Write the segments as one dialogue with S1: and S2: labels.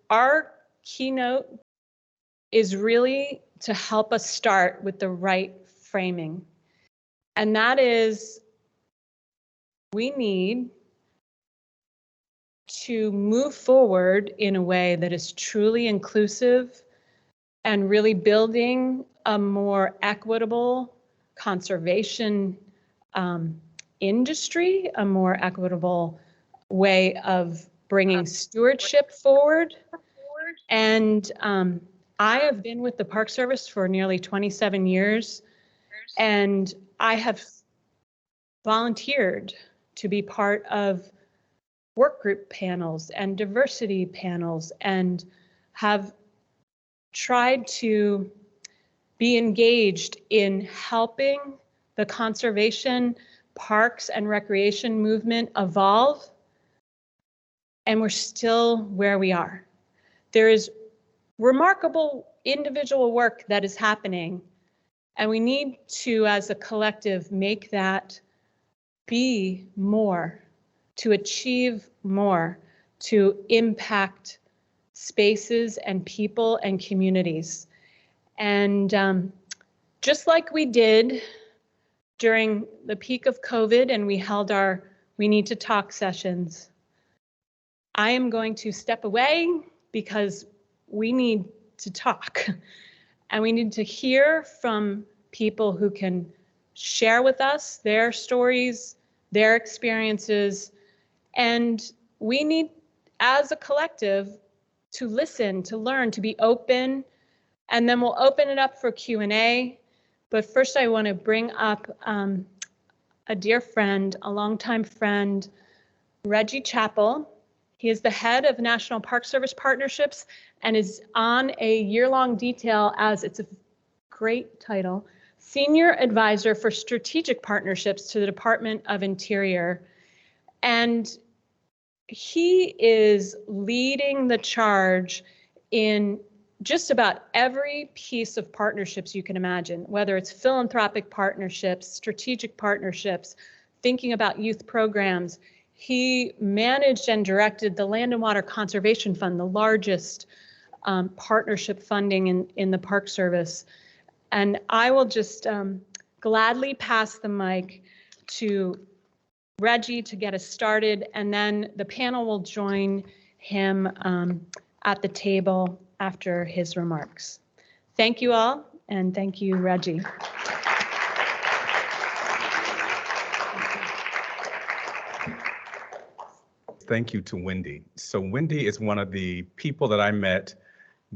S1: our keynote is really to help us start with the right framing. And that is, we need to move forward in a way that is truly inclusive and really building a more equitable conservation industry, a more equitable way of bringing stewardship forward. And I have been with the Park Service for nearly 27 years, and I have volunteered to be part of work group panels and diversity panels, and have tried to be engaged in helping the conservation, parks, and recreation movement evolve. And we're still where we are. There is remarkable individual work that is happening, and we need to, as a collective, make that be more, to achieve more, to impact spaces and people and communities. And just like we did during the peak of COVID and we held our We Need to Talk sessions, I am going to step away because we need to talk and we need to hear from people who can share with us their stories, their experiences, and we need, as a collective, to listen, to learn, to be open, and then we'll open it up for Q&A. But first I want to bring up a dear friend, a longtime friend, Reggie Chapple. He is the head of National Park Service Partnerships and is on a year-long detail as, it's a great title, Senior Advisor for Strategic Partnerships to the Department of Interior. And he is leading the charge in just about every piece of partnerships you can imagine, whether it's philanthropic partnerships, strategic partnerships, thinking about youth programs. He managed and directed the Land and Water Conservation Fund, the largest partnership funding in the Park Service. And I will just gladly pass the mic to Reggie to get us started, and then the panel will join him at the table after his remarks. Thank you all, and thank you, Reggie.
S2: Thank you to Wendy. So Wendy is one of the people that I met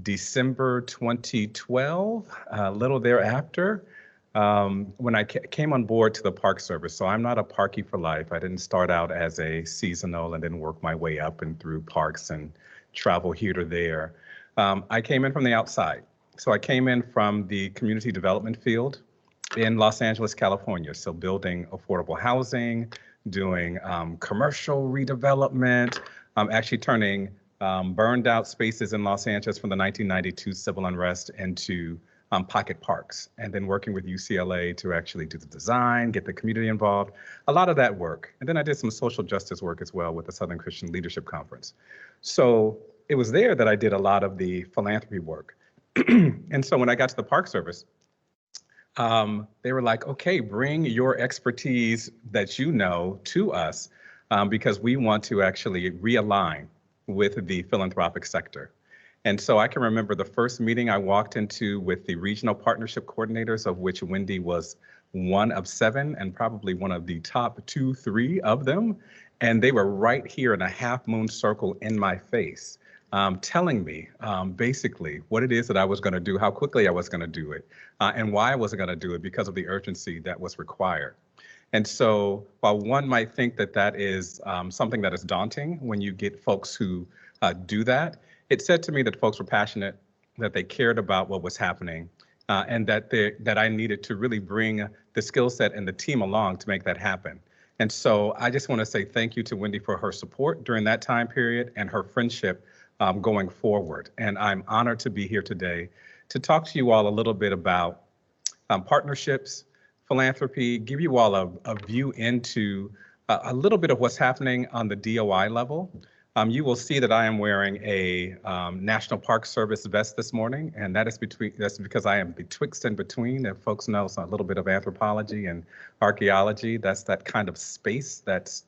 S2: December 2012, a little thereafter, when I came on board to the Park Service. So I'm not a parkie for life. I didn't start out as a seasonal and then work my way up and through parks and travel here to there. I came in from the outside. So I came in from the community development field in Los Angeles, California. So building affordable housing, doing commercial redevelopment, actually turning burned out spaces in Los Angeles from the 1992 civil unrest into pocket parks, and then working with UCLA to actually do the design, get the community involved, a lot of that work. And then I did some social justice work as well with the Southern Christian Leadership Conference. So it was there that I did a lot of the philanthropy work. And so when I got to the Park Service, they were like, okay, bring your expertise that you know to us, because we want to actually realign with the philanthropic sector. And so I can remember the first meeting I walked into with the regional partnership coordinators, of which Wendy was one of 7 and probably one of the top 2, 3 of them. And they were right here in a half moon circle in my face, telling me basically what it is that I was going to do, how quickly I was going to do it, and why I wasn't going to do it because of the urgency that was required. And so while one might think that that is something that is daunting when you get folks who do that, it said to me that folks were passionate, that they cared about what was happening, and that I needed to really bring the skill set and the team along to make that happen. And so I just want to say thank you to Wendy for her support during that time period and her friendship going forward. And I'm honored to be here today to talk to you all a little bit about partnerships, philanthropy, give you all a view into a little bit of what's happening on the DOI level, You will see that I am wearing a National Park Service vest this morning, and that's because I am betwixt and between. If folks know a little bit of anthropology and archaeology, that's that kind of space, that's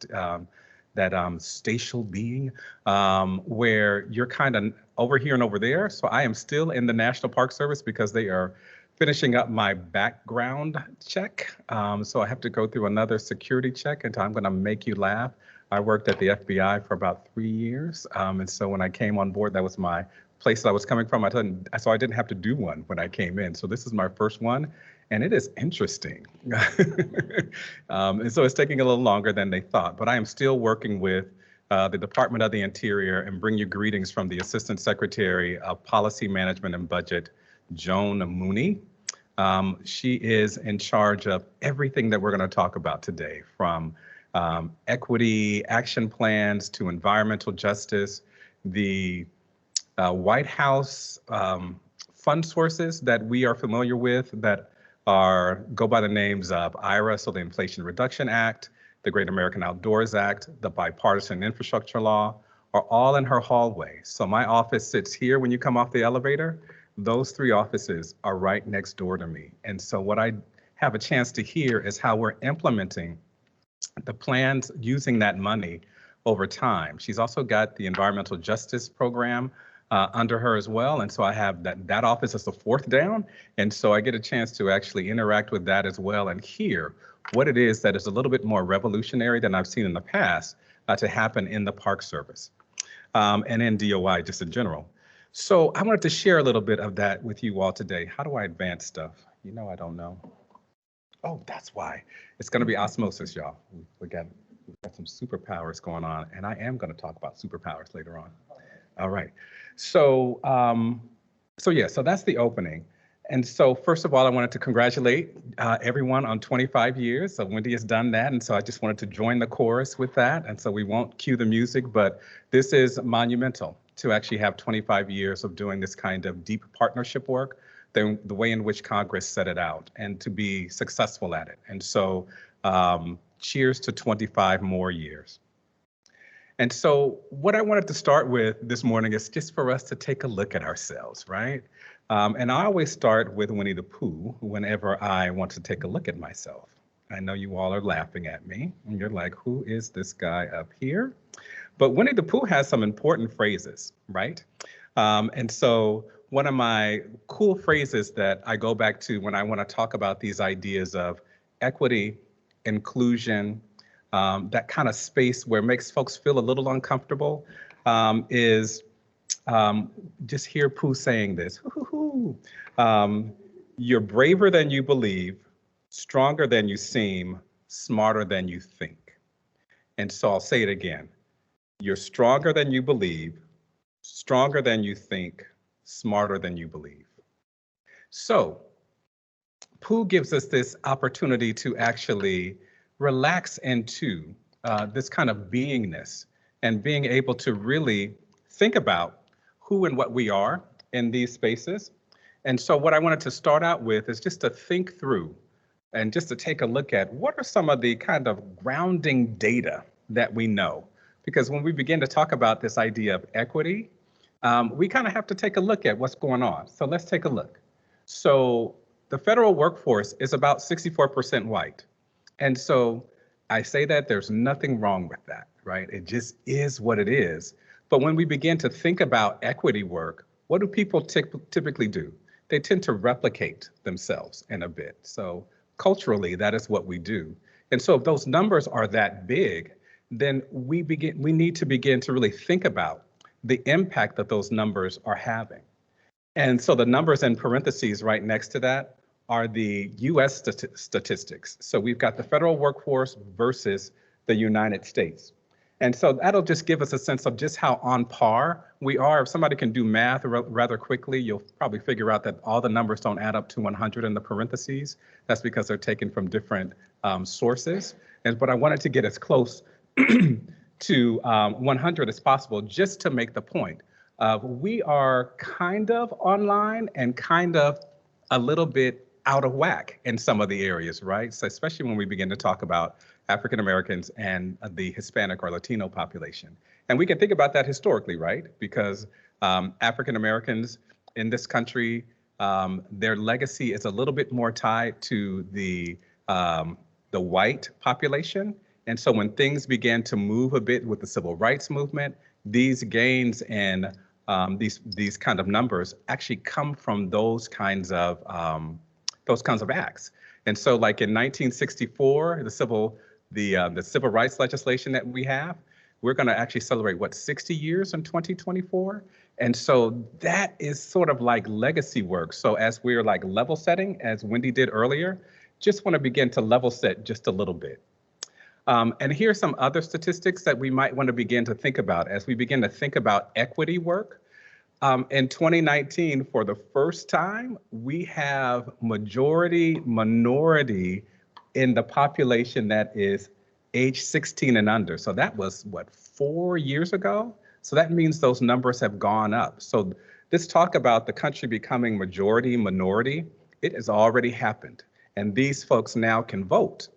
S2: that spatial being, where you're kind of over here and over there. So I am still in the National Park Service because they are finishing up my background check. So I have to go through another security check, and I'm going to make you laugh. I worked at the FBI for about 3 years. And so when I came on board, that was my place that I was coming from. So I didn't have to do one when I came in. So this is my first one, and it is interesting. And so it's taking a little longer than they thought, but I am still working with the Department of the Interior, and bring you greetings from the Assistant Secretary of Policy Management and Budget, Joan Mooney. She is in charge of everything that we're going to talk about today, from equity action plans to environmental justice, the White House fund sources that we are familiar with that go by the names of IRA, so the Inflation Reduction Act, the Great American Outdoors Act, the Bipartisan Infrastructure Law, are all in her hallway. So my office sits here when you come off the elevator. Those 3 offices are right next door to me. And so what I have a chance to hear is how we're implementing the plans using that money over time. She's also got the environmental justice program under her as well. And so I have that office as the 4th down. And so I get a chance to actually interact with that as well and hear what it is that is a little bit more revolutionary than I've seen in the past to happen in the Park Service and in DOI just in general. So I wanted to share a little bit of that with you all today. How do I advance stuff? You know, I don't know. Oh, that's why. It's going to be osmosis, y'all. We've got some superpowers going on, and I am going to talk about superpowers later on. All right. So, so that's the opening. And so first of all, I wanted to congratulate everyone on 25 years. So Wendy has done that. And so I just wanted to join the chorus with that. And so we won't cue the music, but this is monumental to actually have 25 years of doing this kind of deep partnership work, the way in which Congress set it out, and to be successful at it. And so cheers to 25 more years. And so what I wanted to start with this morning is just for us to take a look at ourselves, right? And I always start with Winnie the Pooh whenever I want to take a look at myself. I know you all are laughing at me, and you're like, who is this guy up here? But Winnie the Pooh has some important phrases, right? And so one of my cool phrases that I go back to when I want to talk about these ideas of equity, inclusion, that kind of space where it makes folks feel a little uncomfortable, is just hear Pooh saying this. You're braver than you believe, stronger than you seem, smarter than you think. And so I'll say it again. You're stronger than you believe, stronger than you think, smarter than you believe. So Pooh gives us this opportunity to actually relax into this kind of beingness and being able to really think about who and what we are in these spaces. And so what I wanted to start out with is just to think through and just to take a look at what are some of the kind of grounding data that we know. Because when we begin to talk about this idea of equity, we kind of have to take a look at what's going on. So let's take a look. So the federal workforce is about 64% white. And so I say that there's nothing wrong with that, right? It just is what it is. But when we begin to think about equity work, what do people typically do? They tend to replicate themselves in a bit. So culturally, that is what we do. And so if those numbers are that big, then we need to begin to really think about the impact that those numbers are having. And so the numbers in parentheses right next to that are the US statistics. So we've got the federal workforce versus the United States. And so that'll just give us a sense of just how on par we are. If somebody can do math rather quickly, you'll probably figure out that all the numbers don't add up to 100 in the parentheses. That's because they're taken from different sources. But I wanted to get as close to 100 as possible, just to make the point of we are kind of online and kind of a little bit out of whack in some of the areas, right? So especially when we begin to talk about African Americans and the Hispanic or Latino population. And we can think about that historically, right? Because African Americans in this country, their legacy is a little bit more tied to the white population. And so when things began to move a bit with the civil rights movement, these gains and these kind of numbers actually come from those kinds of acts. And so, like in 1964, the civil rights legislation that we have, we're going to actually celebrate what 60 years in 2024. And so that is sort of like legacy work. So as we're like level setting, as Wendy did earlier, just want to begin to level set just a little bit. And here's some other statistics that we might want to begin to think about as we begin to think about equity work. In 2019, for the first time, we have majority minority in the population that is age 16 and under. So that was, what, 4 years ago? So that means those numbers have gone up. So this talk about the country becoming majority minority, it has already happened. And these folks now can vote.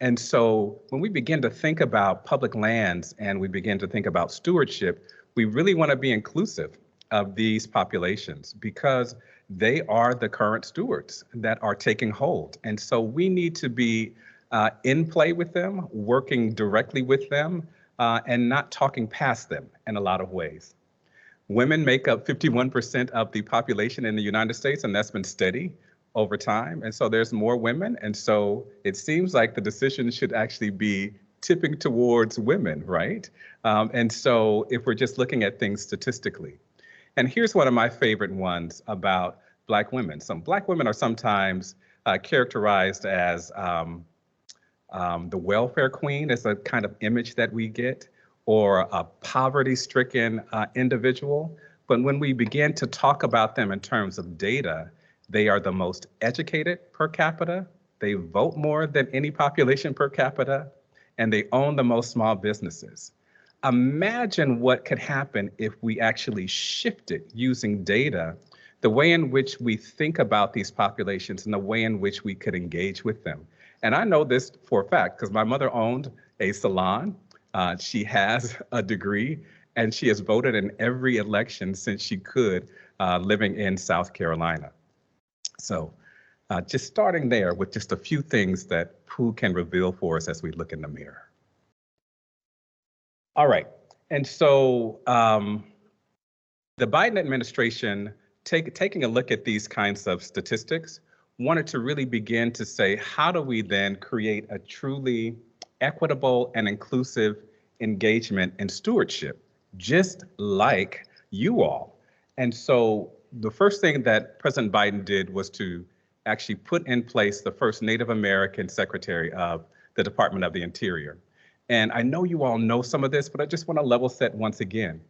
S2: And so when we begin to think about public lands and we begin to think about stewardship, we really want to be inclusive of these populations because they are the current stewards that are taking hold. And so we need to be in play with them, working directly with them, and not talking past them in a lot of ways. Women make up 51% of the population in the United States, and that's been steady over time. And so there's more women. And so it seems like the decision should actually be tipping towards women, right? And so if we're just looking at things statistically. And here's one of my favorite ones about Black women. Some Black women are sometimes characterized as the welfare queen as a kind of image that we get, or a poverty-stricken individual. But when we begin to talk about them in terms of data, they are the most educated per capita, they vote more than any population per capita, and they own the most small businesses. Imagine what could happen if we actually shifted using data, the way in which we think about these populations and the way in which we could engage with them. And I know this for a fact because my mother owned a salon. She has a degree and she has voted in every election since she could, living in South Carolina. So just starting there with just a few things that Pooh can reveal for us as we look in the mirror. All right, and so the Biden administration, taking a look at these kinds of statistics, wanted to really begin to say, how do we then create a truly equitable and inclusive engagement and stewardship, just like you all? And so the first thing that President Biden did was to actually put in place the first Native American Secretary of the Department of the Interior. And I know you all know some of this, but I just want to level set once again.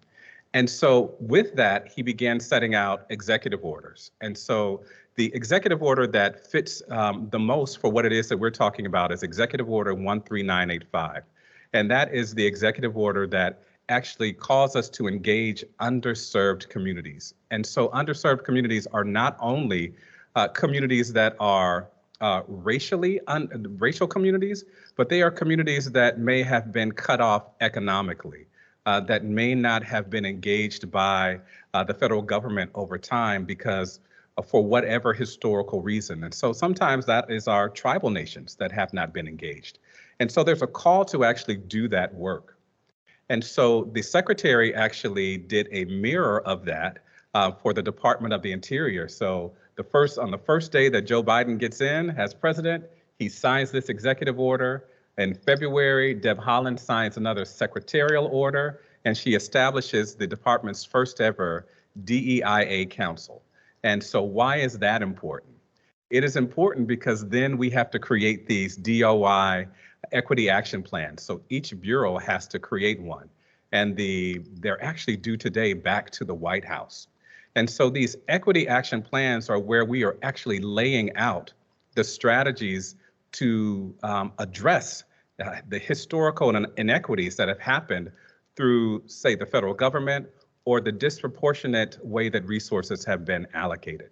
S2: And so with that, he began setting out executive orders. And so the executive order that fits the most for what it is that we're talking about is Executive Order 13985. And that is the executive order that actually calls us to engage underserved communities. And so underserved communities are not only communities that are racial communities, but they are communities that may have been cut off economically, that may not have been engaged by the federal government over time because for whatever historical reason. And so sometimes that is our tribal nations that have not been engaged. And so there's a call to actually do that work. And so the secretary actually did a mirror of that for the Department of the Interior. So on the first day that Joe Biden gets in as president, he signs this executive order. In February, Deb Haaland signs another secretarial order, and she establishes the department's first ever DEIA Council. And so why is that important? It is important because then we have to create these DOI equity action plans. So each bureau has to create one. And they're actually due today back to the White House. And so these equity action plans are where we are actually laying out the strategies to address the historical inequities that have happened through, say, the federal government or the disproportionate way that resources have been allocated.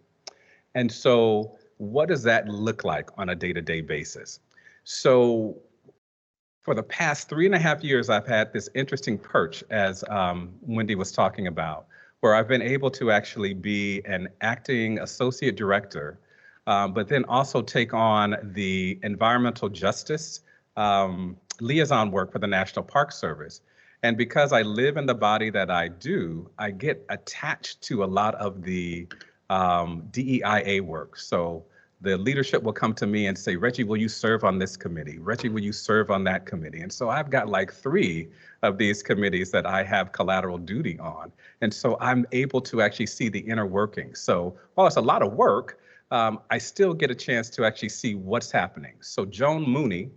S2: And so what does that look like on a day-to-day basis? So for the past 3.5 years, I've had this interesting perch, as Wendy was talking about, where I've been able to actually be an acting associate director, but then also take on the environmental justice liaison work for the National Park Service. And because I live in the body that I do, I get attached to a lot of the DEIA work. So the leadership will come to me and say, Reggie, will you serve on this committee? Reggie, will you serve on that committee? And so I've got like 3 of these committees that I have collateral duty on. And so I'm able to actually see the inner workings. So while it's a lot of work, I still get a chance to actually see what's happening. So Joan Mooney,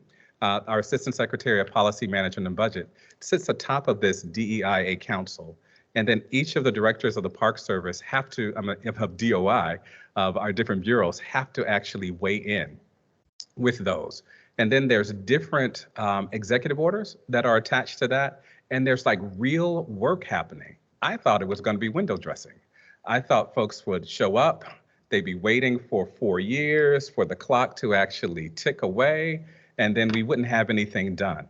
S2: our Assistant Secretary of Policy Management and Budget, sits atop of this DEIA council. And then each of the directors of the Park Service have to, of DOI, of our different bureaus, have to actually weigh in with those. And then there's different executive orders that are attached to that. And there's like real work happening. I thought it was going to be window dressing. I thought folks would show up, they'd be waiting for 4 years for the clock to actually tick away, and then we wouldn't have anything done.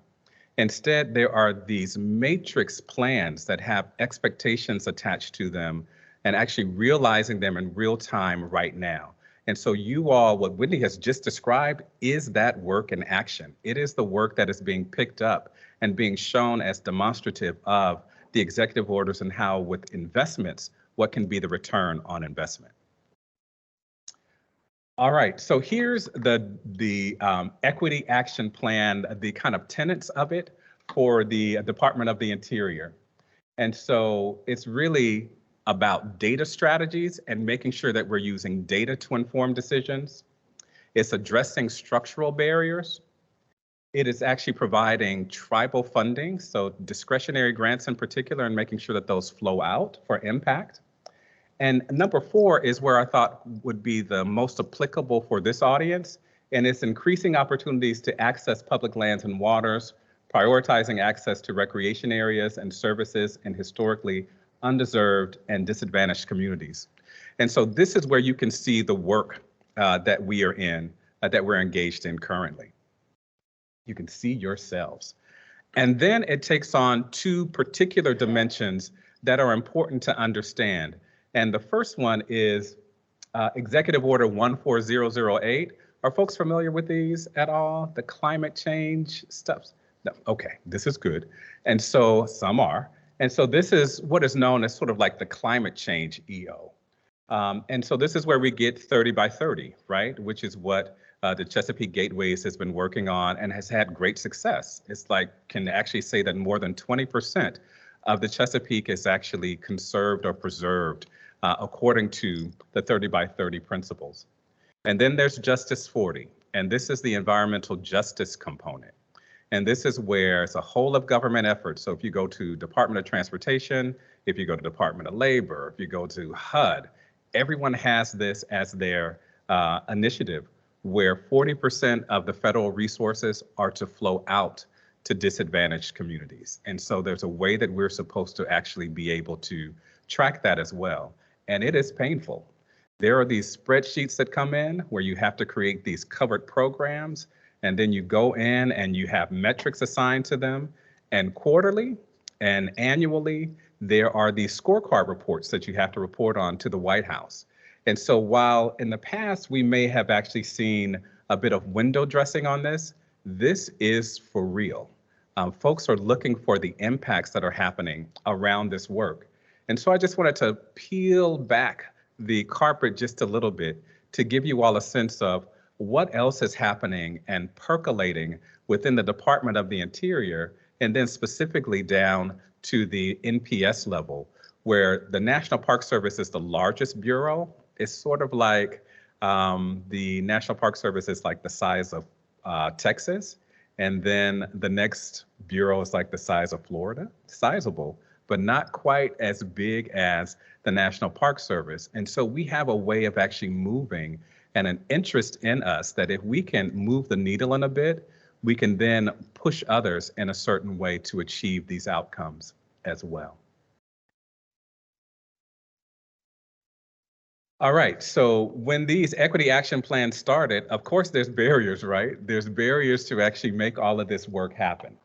S2: Instead, there are these matrix plans that have expectations attached to them and actually realizing them in real time right now. And so you all, what Whitney has just described is that work in action. It is the work that is being picked up and being shown as demonstrative of the executive orders and how with investments, what can be the return on investment. All right, so here's the equity action plan, the kind of tenets of it for the Department of the Interior. And so it's really about data strategies and making sure that we're using data to inform decisions. It's addressing structural barriers. It is actually providing tribal funding, so discretionary grants in particular, and making sure that those flow out for impact. And number 4 is where I thought would be the most applicable for this audience, and it's increasing opportunities to access public lands and waters, prioritizing access to recreation areas and services in historically undeserved and disadvantaged communities. And so this is where you can see the work that we are in, that we're engaged in currently. You can see yourselves. And then it takes on 2 particular dimensions that are important to understand. And the first one is Executive Order 14008. Are folks familiar with these at all? The climate change stuff? No, okay, this is good. And so some are. And so this is what is known as sort of like the climate change EO. And so this is where we get 30 by 30, right? Which is what the Chesapeake Gateways has been working on and has had great success. It's like, can actually say that more than 20% of the Chesapeake is actually conserved or preserved according to the 30 by 30 principles. And then there's Justice 40, and this is the environmental justice component. And this is where it's a whole of government effort. So if you go to Department of Transportation, if you go to Department of Labor, if you go to HUD, everyone has this as their initiative where 40% of the federal resources are to flow out to disadvantaged communities. And so there's a way that we're supposed to actually be able to track that as well. And it is painful. There are these spreadsheets that come in where you have to create these covered programs, and then you go in and you have metrics assigned to them. And quarterly and annually, there are these scorecard reports that you have to report on to the White House. And so while in the past we may have actually seen a bit of window dressing on this, this is for real. Folks are looking for the impacts that are happening around this work. And so I just wanted to peel back the carpet just a little bit to give you all a sense of what else is happening and percolating within the Department of the Interior, and then specifically down to the NPS level, where the National Park Service is the largest bureau. It's sort of like the National Park Service is like the size of Texas, and then the next bureau is like the size of Florida, sizable, but not quite as big as the National Park Service. And so we have a way of actually moving and an interest in us that if we can move the needle in a bit, we can then push others in a certain way to achieve these outcomes as well. All right, so when these equity action plans started, of course, there's barriers, right? There's barriers to actually make all of this work happen.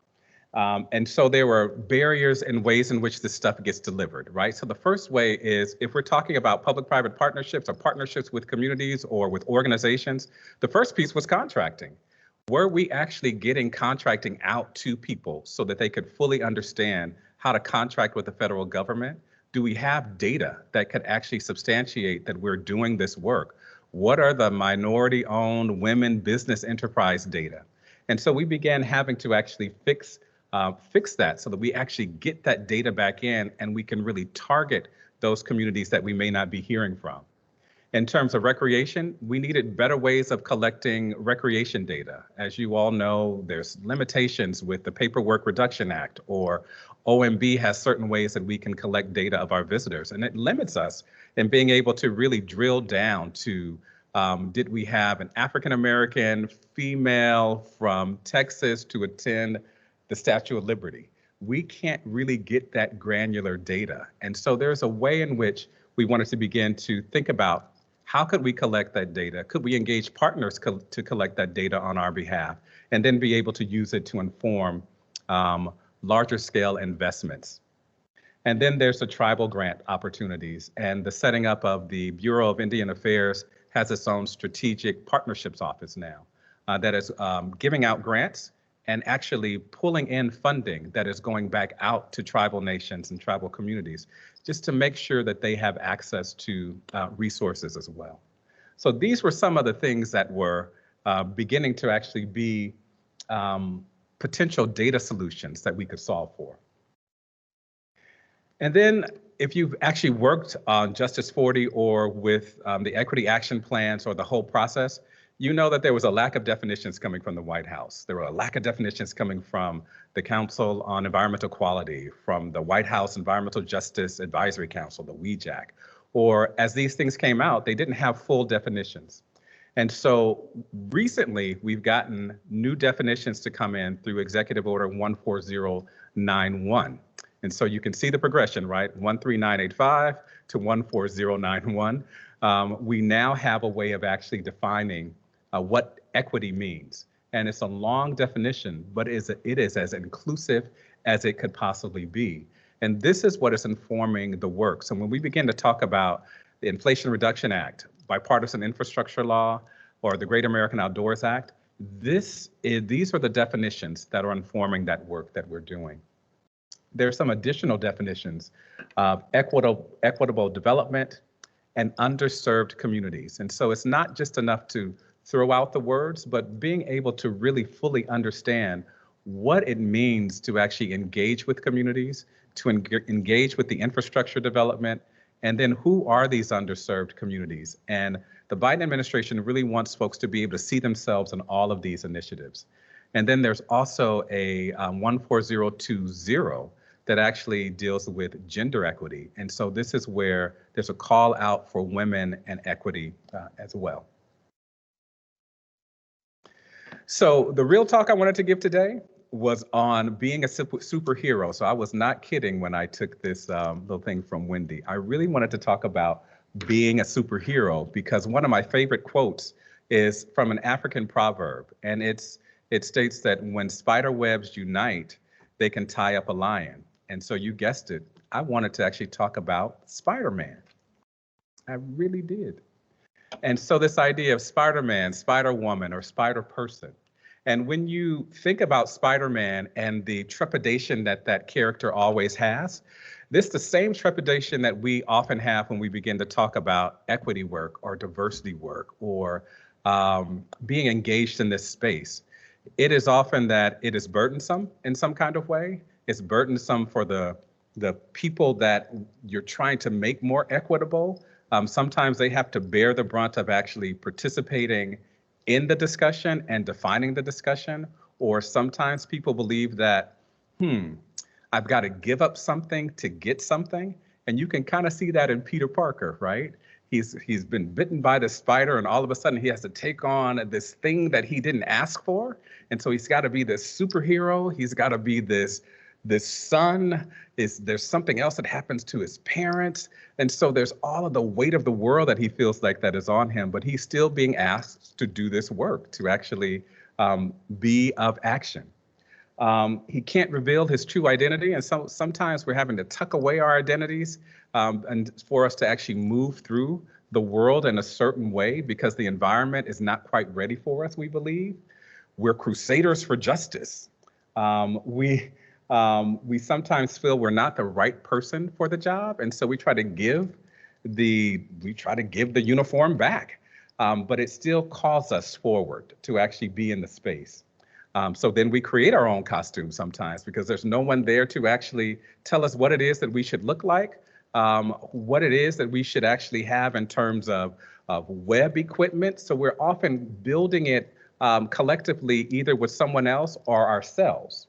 S2: And so there were barriers and ways in which this stuff gets delivered, right? So the first way is if we're talking about public-private partnerships or partnerships with communities or with organizations, the first piece was contracting. Were we actually getting contracting out to people so that they could fully understand how to contract with the federal government? Do we have data that could actually substantiate that we're doing this work? What are the minority-owned women business enterprise data? And so we began having to actually fix that so that we actually get that data back in and we can really target those communities that we may not be hearing from. In terms of recreation, we needed better ways of collecting recreation data. As you all know, there's limitations with the Paperwork Reduction Act, or OMB has certain ways that we can collect data of our visitors, and it limits us in being able to really drill down to did we have an African American female from Texas to attend the Statue of Liberty? We can't really get that granular data. And so there's a way in which we wanted to begin to think about how could we collect that data? Could we engage partners to collect that data on our behalf and then be able to use it to inform larger scale investments? And then there's the tribal grant opportunities, and the setting up of the Bureau of Indian Affairs has its own strategic partnerships office now that is giving out grants and actually pulling in funding that is going back out to tribal nations and tribal communities, just to make sure that they have access to resources as well. So these were some of the things that were beginning to actually be potential data solutions that we could solve for. And then if you've actually worked on Justice 40 or with the equity action plans or the whole process, you know that there was a lack of definitions coming from the White House. There were a lack of definitions coming from the Council on Environmental Quality, from the White House Environmental Justice Advisory Council, the WEJAC. Or as these things came out, they didn't have full definitions. And so recently, we've gotten new definitions to come in through Executive Order 14091. And so you can see the progression, right? 13985 to 14091. We now have a way of actually defining what equity means. And it's a long definition, but it is as inclusive as it could possibly be. And this is what is informing the work. So when we begin to talk about the Inflation Reduction Act, Bipartisan Infrastructure Law, or the Great American Outdoors Act, these are the definitions that are informing that work that we're doing. There are some additional definitions of equitable development and underserved communities. And so it's not just enough to throw out the words, but being able to really fully understand what it means to actually engage with communities, to engage with the infrastructure development, and then who are these underserved communities? And the Biden administration really wants folks to be able to see themselves in all of these initiatives. And then there's also a 14020 that actually deals with gender equity. And so this is where there's a call out for women and equity as well. So the real talk I wanted to give today was on being a superhero. So I was not kidding when I took this little thing from Wendy. I really wanted to talk about being a superhero because one of my favorite quotes is from an African proverb. And it states that when spider webs unite, they can tie up a lion. And so you guessed it, I wanted to actually talk about Spider-Man. I really did. And so this idea of Spider-Man, Spider-Woman, or Spider-Person. And when you think about Spider-Man and the trepidation that that character always has, this is the same trepidation that we often have when we begin to talk about equity work or diversity work or being engaged in this space. It is often that it is burdensome in some kind of way. It's burdensome for the people that you're trying to make more equitable. Sometimes they have to bear the brunt of actually participating in the discussion and defining the discussion. Or sometimes people believe that, I've got to give up something to get something. And you can kind of see that in Peter Parker, right? He's been bitten by the spider and all of a sudden he has to take on this thing that he didn't ask for. And so he's got to be this superhero. He's got to be this This son there's something else that happens to his parents. And so there's all of the weight of the world that he feels like that is on him, but he's still being asked to do this work, to actually be of action. He can't reveal his true identity, and so sometimes we're having to tuck away our identities and for us to actually move through the world in a certain way because the environment is not quite ready for us, we believe. We're crusaders for justice. We sometimes feel we're not the right person for the job, and so we try to give the uniform back, but it still calls us forward to actually be in the space. So then we create our own costumes sometimes because there's no one there to actually tell us what it is that we should look like, what it is that we should actually have in terms of web equipment. So we're often building it collectively, either with someone else or ourselves.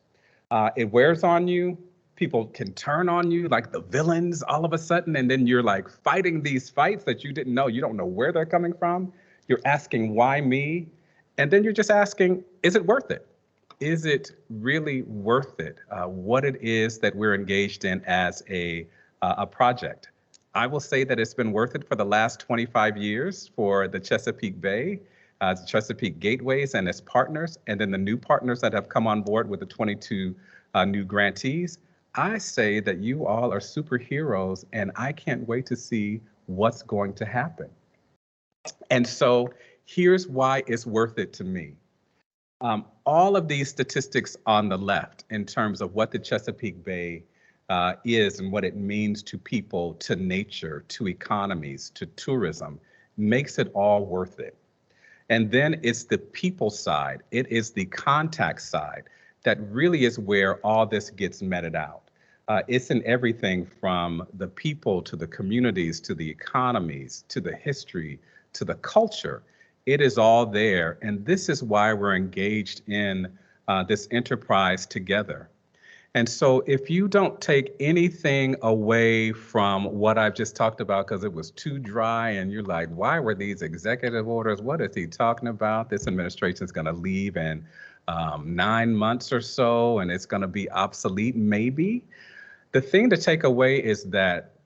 S2: It wears on you. People can turn on you like the villains all of a sudden, and then you're like fighting these fights that you didn't know. You don't know where they're coming from. You're asking, why me? And then you're just asking, is it worth it? Is it really worth it? What it is that we're engaged in as a project. I will say that it's been worth it for the last 25 years for the Chesapeake Bay, the Chesapeake Gateways and its partners, and then the new partners that have come on board with the 22 new grantees. I say that you all are superheroes, and I can't wait to see what's going to happen. And so here's why it's worth it to me. All of these statistics on the left in terms of what the Chesapeake Bay is and what it means to people, to nature, to economies, to tourism, makes it all worth it. And then it's the people side, it is the contact side that really is where all this gets meted out. It's in everything from the people to the communities, to the economies, to the history, to the culture. It is all there, and this is why we're engaged in this enterprise together. And so if you don't take anything away from what I've just talked about, because it was too dry and you're like, why were these executive orders? What is he talking about? This administration is going to leave in 9 months or so, and it's going to be obsolete, maybe. The thing to take away is that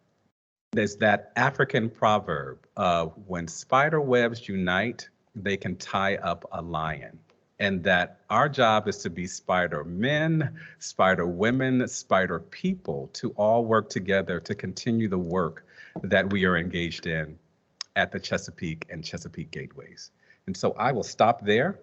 S2: there's that African proverb of when spider webs unite, they can tie up a lion. And that our job is to be spider men, spider women, spider people, to all work together to continue the work that we are engaged in at the Chesapeake and Chesapeake Gateways. And so I will stop there.